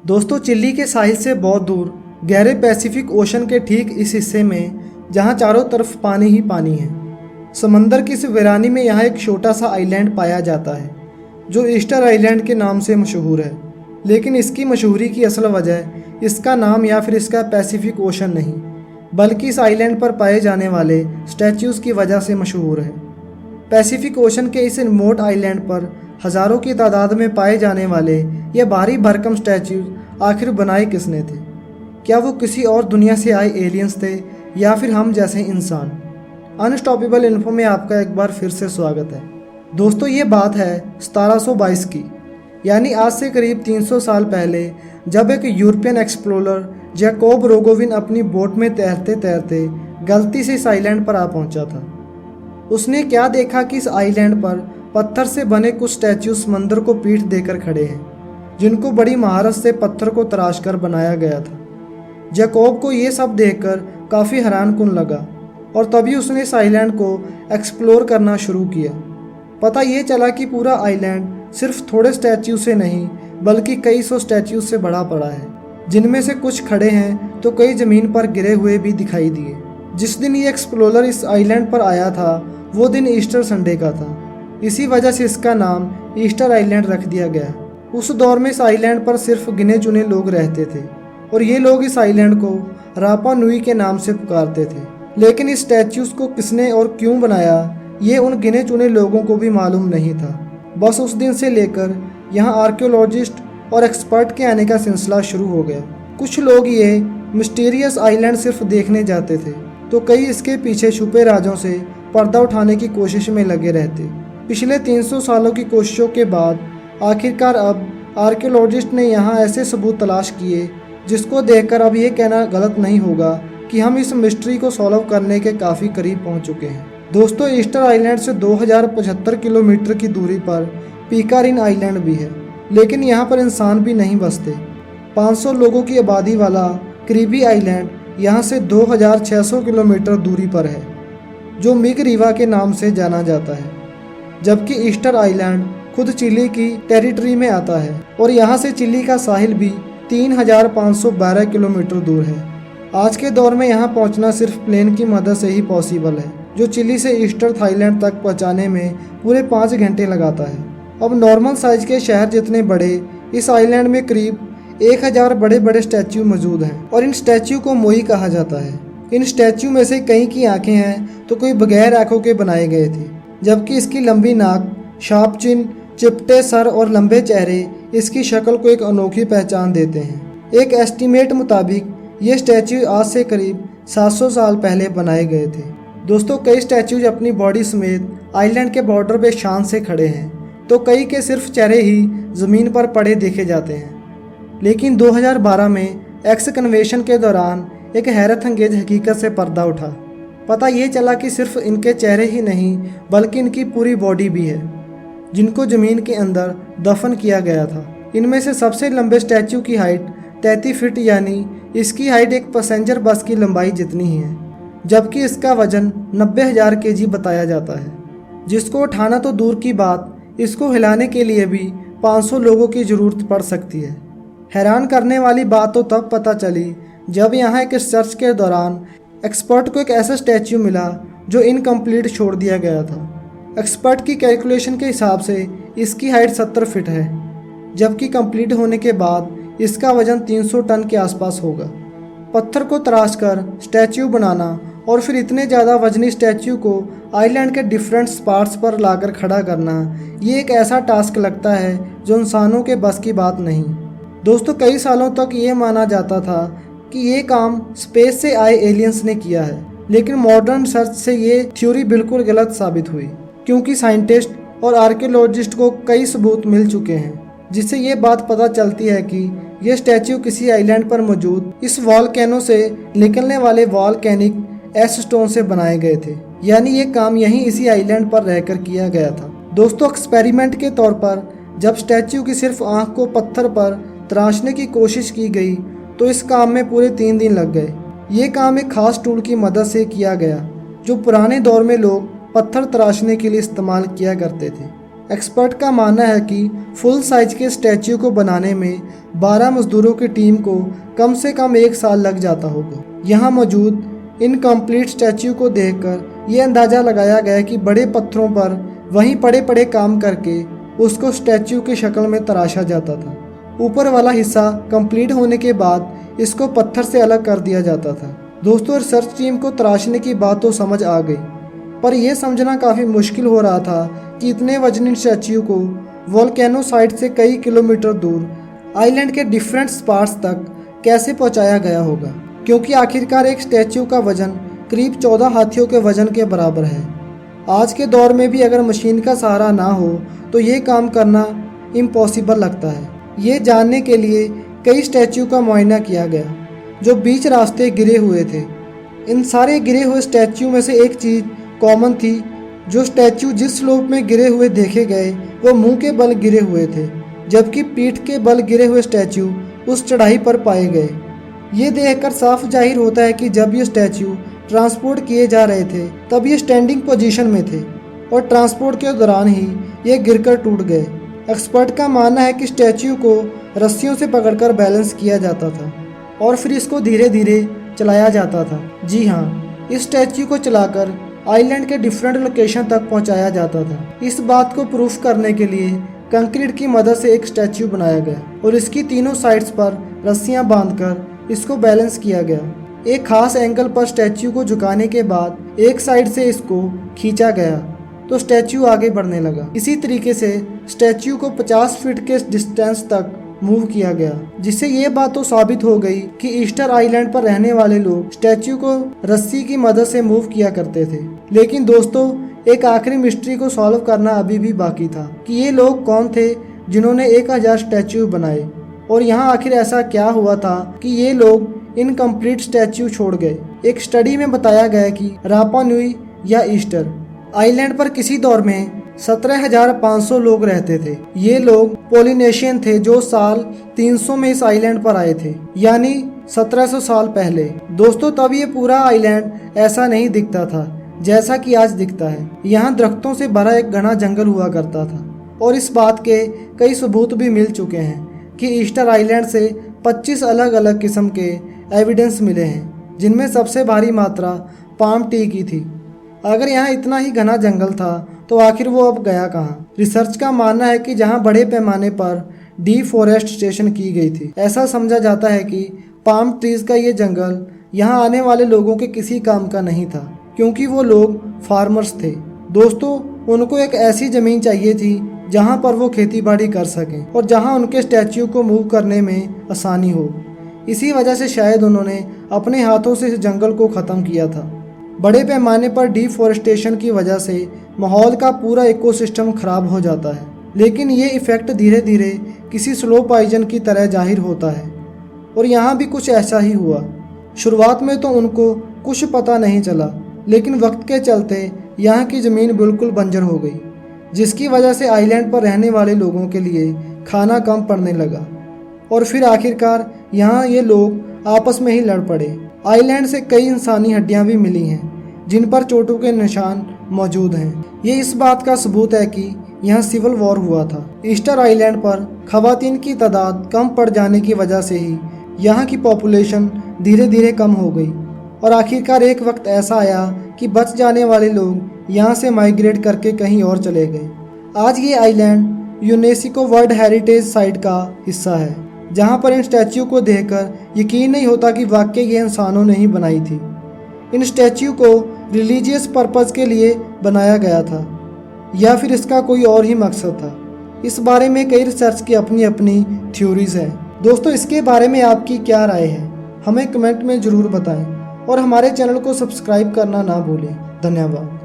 दोस्तों, चिली के साहिल से बहुत दूर गहरे पैसिफिक ओशन के ठीक इस हिस्से में जहां चारों तरफ पानी ही पानी है, समंदर की इस वीरानी में यहाँ एक छोटा सा आइलैंड पाया जाता है जो ईस्टर आइलैंड के नाम से मशहूर है। लेकिन इसकी मशहूरी की असल वजह इसका नाम या फिर इसका पैसिफिक ओशन नहीं, बल्कि इस आइलैंड पर पाए जाने वाले स्टैच्यूज़ की वजह से मशहूर है। पैसिफिक ओशन के इस रिमोट आइलैंड पर हज़ारों की तादाद में पाए जाने वाले ये भारी भरकम स्टैच्यूज आखिर बनाए किसने थे? क्या वो किसी और दुनिया से आए एलियंस थे या फिर हम जैसे इंसान? अनस्टॉपेबल इन्फो में आपका एक बार फिर से स्वागत है। दोस्तों, ये बात है 1722 की, यानी आज से करीब 300 साल पहले, जब एक यूरोपियन एक्सप्लोरर जैकोब रोगोविन अपनी बोट में तैरते तैरते गलती से इस आइलैंड पर आ पहुंचा था। उसने क्या देखा कि इस आइलैंड पर पत्थर से बने कुछ स्टैच्यू समंदर को पीठ देकर खड़े हैं, जिनको बड़ी महारत से पत्थर को तराश कर बनाया गया था। जैकोब को ये सब देखकर काफ़ी हैरानकुन लगा और तभी उसने इस आइलैंड को एक्सप्लोर करना शुरू किया। पता ये चला कि पूरा आइलैंड सिर्फ थोड़े स्टैच्यू से नहीं बल्कि कई सौ स्टैच्यू से भरा पड़ा है, जिनमें से कुछ खड़े हैं तो कई ज़मीन पर गिरे हुए भी दिखाई दिए। जिस दिन ये एक्सप्लोरर इस आइलैंड पर आया था वो दिन ईस्टर संडे का था। इसी वजह से इसका नाम ईस्टर आइलैंड रख दिया गया। उस दौर में इस आइलैंड पर सिर्फ गिने चुने लोग रहते थे और ये लोग इस आइलैंड को रापा नुई के नाम से पुकारते थे। लेकिन इस स्टैच्यूज को किसने और क्यों बनाया ये उन गिने चुने लोगों को भी मालूम नहीं था। बस उस दिन से लेकर यहाँ आर्कियोलॉजिस्ट और एक्सपर्ट के आने का सिलसिला शुरू हो गया। कुछ लोग ये मिस्टीरियस आइलैंड सिर्फ देखने जाते थे तो कई इसके पीछे छुपे राजों से पर्दा उठाने की कोशिश में लगे रहते। पिछले 300 सालों की कोशिशों के बाद आखिरकार अब आर्कियोलॉजिस्ट ने यहाँ ऐसे सबूत तलाश किए जिसको देखकर अब ये कहना गलत नहीं होगा कि हम इस मिस्ट्री को सॉल्व करने के काफ़ी करीब पहुँच चुके हैं। दोस्तों, ईस्टर आइलैंड से 2075 किलोमीटर की दूरी पर पिकारिन आइलैंड भी है, लेकिन यहाँ पर इंसान भी नहीं बसते। 500 लोगों की आबादी वाला करीबी आइलैंड यहाँ से 2600 किलोमीटर दूरी पर है, जो मिग रिवा के नाम से जाना जाता है, जबकि ईस्टर आइलैंड खुद चिली की टेरिटरी में आता है और यहाँ से चिली का साहिल भी 3512 किलोमीटर दूर है। आज के दौर में यहाँ पहुँचना सिर्फ प्लेन की मदद से ही पॉसिबल है, जो चिली से ईस्टर थाईलैंड तक पहुँचाने में पूरे 5 घंटे लगाता है। अब नॉर्मल साइज के शहर जितने बड़े इस आइलैंड में करीब 1000 बड़े बड़े स्टैच्यू मौजूद हैं और इन स्टैच्यू को मोई कहा जाता है। इन स्टैच्यू में से कई की आंखें हैं तो कोई बगैर आंखों के बनाए गए थे, जबकि इसकी लंबी नाक, शार्प चिन, चिपटे सर और लंबे चेहरे इसकी शक्ल को एक अनोखी पहचान देते हैं। एक एस्टीमेट मुताबिक ये स्टैच्यू आज से करीब 700 साल पहले बनाए गए थे। दोस्तों, कई स्टैच्यूज अपनी बॉडी समेत आइलैंड के बॉर्डर पे शान से खड़े हैं तो कई के सिर्फ चेहरे ही ज़मीन पर पड़े देखे जाते हैं। लेकिन 2012 में एक्सकन्वेशन के दौरान एक हैरत अंगेज हकीकत से पर्दा उठा। पता ये चला कि सिर्फ इनके चेहरे ही नहीं बल्कि इनकी पूरी बॉडी भी है, जिनको ज़मीन के अंदर दफन किया गया था। इनमें से सबसे लंबे स्टैच्यू की हाइट 33 फीट, यानी इसकी हाइट एक पैसेंजर बस की लंबाई जितनी ही है, जबकि इसका वजन 90,000 kg बताया जाता है, जिसको उठाना तो दूर की बात, इसको हिलाने के लिए भी 500 लोगों की ज़रूरत पड़ सकती है। हैरान करने वाली बात तो तब पता चली जब यहाँ एक सर्च के दौरान एक्सपर्ट को एक ऐसा स्टैच्यू मिला जो इनकम्प्लीट छोड़ दिया गया था। एक्सपर्ट की कैलकुलेशन के हिसाब से इसकी हाइट 70 फीट है, जबकि कंप्लीट होने के बाद इसका वजन 300 टन के आसपास होगा। पत्थर को तराश कर स्टैच्यू बनाना और फिर इतने ज़्यादा वजनी स्टैच्यू को आइलैंड के डिफरेंट स्पॉट्स पर लाकर खड़ा करना, ये एक ऐसा टास्क लगता है जो इंसानों के बस की बात नहीं। दोस्तों, कई सालों तक ये माना जाता था कि ये काम स्पेस से आए एलियंस ने किया है, लेकिन मॉडर्न रिसर्च से ये थ्योरी बिल्कुल गलत साबित हुई, क्योंकि साइंटिस्ट और आर्कियोलॉजिस्ट को कई सबूत मिल चुके हैं जिससे ये बात पता चलती है कि ये स्टैच्यू किसी आइलैंड पर मौजूद इस वॉल्केनो से निकलने वाले वॉल्केनिक एश स्टोन से बनाए गए थे, यानी ये काम यहीं इसी आइलैंड पर रहकर किया गया था। दोस्तों, एक्सपेरिमेंट के तौर पर जब स्टैच्यू की सिर्फ आँख को पत्थर पर तराशने की कोशिश की गई तो इस काम में पूरे 3 दिन लग गए। ये काम एक खास टूल की मदद से किया गया जो पुराने दौर में लोग पत्थर तराशने के लिए इस्तेमाल किया करते थे। एक्सपर्ट का मानना है कि फुल साइज के स्टैच्यू को बनाने में 12 मजदूरों की टीम को कम से कम 1 साल लग जाता होगा। यहाँ मौजूद इनकम्प्लीट स्टैच्यू को देखकर ये अंदाज़ा लगाया गया कि बड़े पत्थरों पर वहीं पड़े पड़े काम करके उसको स्टैच्यू की शक्ल में तराशा जाता था। ऊपर वाला हिस्सा कंप्लीट होने के बाद इसको पत्थर से अलग कर दिया जाता था। दोस्तों, रिसर्च टीम को तराशने की बात तो समझ आ गई, पर यह समझना काफ़ी मुश्किल हो रहा था कि इतने वजनी स्टैच्यू को वोल्केनो साइट से कई किलोमीटर दूर आइलैंड के डिफरेंट स्पॉट्स तक कैसे पहुंचाया गया होगा, क्योंकि आखिरकार एक स्टैच्यू का वजन करीब 14 हाथियों के वजन के बराबर है। आज के दौर में भी अगर मशीन का सहारा ना हो तो ये काम करना इम्पॉसिबल लगता है। ये जानने के लिए कई स्टैच्यू का मुआयना किया गया जो बीच रास्ते गिरे हुए थे। इन सारे गिरे हुए स्टैच्यू में से एक चीज़ कॉमन थी। जो स्टैच्यू जिस स्लोप में गिरे हुए देखे गए वो मुंह के बल गिरे हुए थे, जबकि पीठ के बल गिरे हुए स्टैच्यू उस चढ़ाई पर पाए गए। ये देखकर साफ जाहिर होता है कि जब ये स्टैच्यू ट्रांसपोर्ट किए जा रहे थे तब ये स्टैंडिंग पोजीशन में थे और ट्रांसपोर्ट के दौरान ही ये गिरकर टूट गए। एक्सपर्ट का मानना है कि स्टैच्यू को रस्सियों से पकड़कर बैलेंस किया जाता था और फिर इसको धीरे धीरे चलाया जाता था। जी हाँ, इस स्टैच्यू को चलाकर आइलैंड के डिफरेंट लोकेशन तक पहुंचाया जाता था। इस बात को प्रूफ करने के लिए कंक्रीट की मदद से एक स्टैच्यू बनाया गया और इसकी तीनों साइड्स पर रस्सियां बांधकर इसको बैलेंस किया गया। एक खास एंगल पर स्टैच्यू को झुकाने के बाद एक साइड से इसको खींचा गया तो स्टैच्यू आगे बढ़ने लगा। इसी तरीके से स्टैच्यू को 50 फीट के डिस्टेंस तक मूव किया गया, जिससे ये बात तो साबित हो गई कि ईस्टर आइलैंड पर रहने वाले लोग स्टैच्यू को रस्सी की मदद से मूव किया करते थे। लेकिन दोस्तों, एक आखिरी मिस्ट्री को सॉल्व करना अभी भी बाकी था कि ये लोग कौन थे जिन्होंने 1000 स्टैच्यू बनाए और यहाँ आखिर ऐसा क्या हुआ था कि ये लोग इनकम्प्लीट स्टैच्यू छोड़ गए। एक स्टडी में बताया गया कि रापा नुई या ईस्टर आइलैंड पर किसी दौर में 17,500 लोग रहते थे। ये लोग पोलिनेशियन थे जो साल 300 में इस आइलैंड पर आए थे, यानी 1700 साल पहले। दोस्तों, तब ये पूरा आइलैंड ऐसा नहीं दिखता था जैसा कि आज दिखता है। यहाँ दरख्तों से भरा एक घना जंगल हुआ करता था और इस बात के कई सबूत भी मिल चुके हैं कि ईस्टर आइलैंड से 25 अलग अलग किस्म के एविडेंस मिले हैं, जिनमें सबसे भारी मात्रा पाम टी की थी। अगर यहाँ इतना ही घना जंगल था तो आखिर वो अब गया कहाँ? रिसर्च का मानना है कि जहाँ बड़े पैमाने पर डिफॉरेस्टेशन की गई थी, ऐसा समझा जाता है कि पाम ट्रीज का ये जंगल यहाँ आने वाले लोगों के किसी काम का नहीं था, क्योंकि वो लोग फार्मर्स थे। दोस्तों, उनको एक ऐसी ज़मीन चाहिए थी जहाँ पर वो खेती बाड़ी कर सकें और जहाँ उनके स्टैच्यू को मूव करने में आसानी हो। इसी वजह से शायद उन्होंने अपने हाथों से इस जंगल को ख़त्म किया था। बड़े पैमाने पर डिफॉरेस्टेशन की वजह से माहौल का पूरा इकोसिस्टम खराब हो जाता है, लेकिन ये इफ़ेक्ट धीरे धीरे किसी स्लो पॉइजन की तरह जाहिर होता है और यहाँ भी कुछ ऐसा ही हुआ। शुरुआत में तो उनको कुछ पता नहीं चला, लेकिन वक्त के चलते यहाँ की ज़मीन बिल्कुल बंजर हो गई, जिसकी वजह से आइलैंड पर रहने वाले लोगों के लिए खाना कम पड़ने लगा और फिर आखिरकार यहाँ ये लोग आपस में ही लड़ पड़े। आइलैंड से कई इंसानी हड्डियां भी मिली हैं जिन पर चोटों के निशान मौजूद हैं। ये इस बात का सबूत है कि यहाँ सिविल वॉर हुआ था। ईस्टर आइलैंड पर खवातीन की तादाद कम पड़ जाने की वजह से ही यहाँ की पॉपुलेशन धीरे धीरे कम हो गई और आखिरकार एक वक्त ऐसा आया कि बच जाने वाले लोग यहाँ से माइग्रेट करके कहीं और चले गए। आज ये island UNESCO world heritage site का हिस्सा है, जहाँ पर इन स्टैच्यू को देखकर यकीन नहीं होता कि वाकई ये इंसानों ने ही बनाई थी। इन स्टैच्यू को रिलीजियस पर्पस के लिए बनाया गया था या फिर इसका कोई और ही मकसद था। इस बारे में कई रिसर्च की अपनी अपनी थ्योरीज हैं। दोस्तों, इसके बारे में आपकी क्या राय है, हमें कमेंट में ज़रूर बताएं और हमारे चैनल को सब्सक्राइब करना ना भूलें। धन्यवाद।